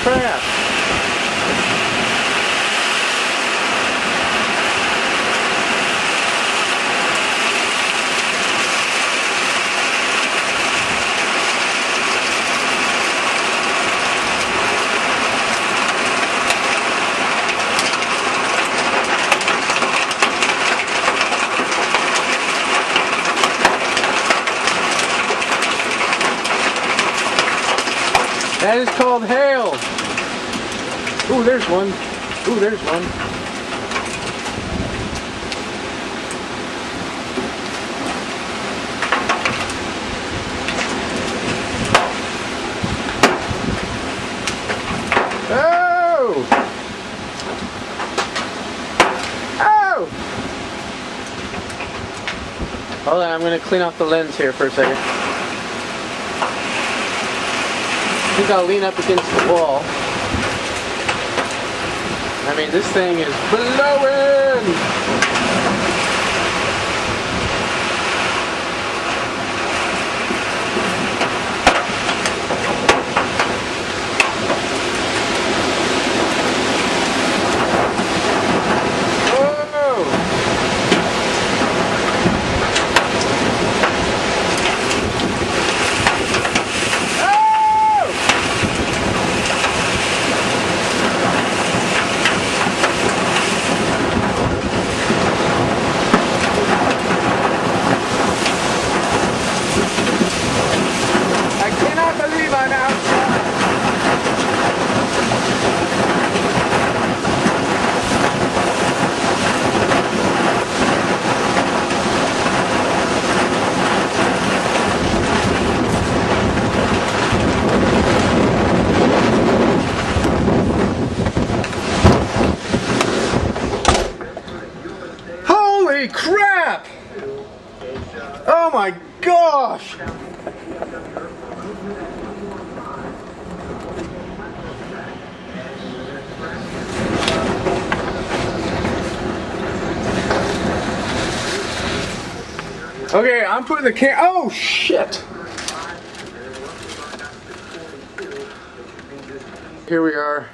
crap! That is called hail. Ooh, there's one. Ooh, there's one. Oh! Oh! Hold on, I'm going to clean off the lens here for a second. I think I'll lean up against the wall. I mean, this thing is blowing! I'm outside. Holy crap! Oh my gosh! Okay, I'm putting the oh shit! Here we are.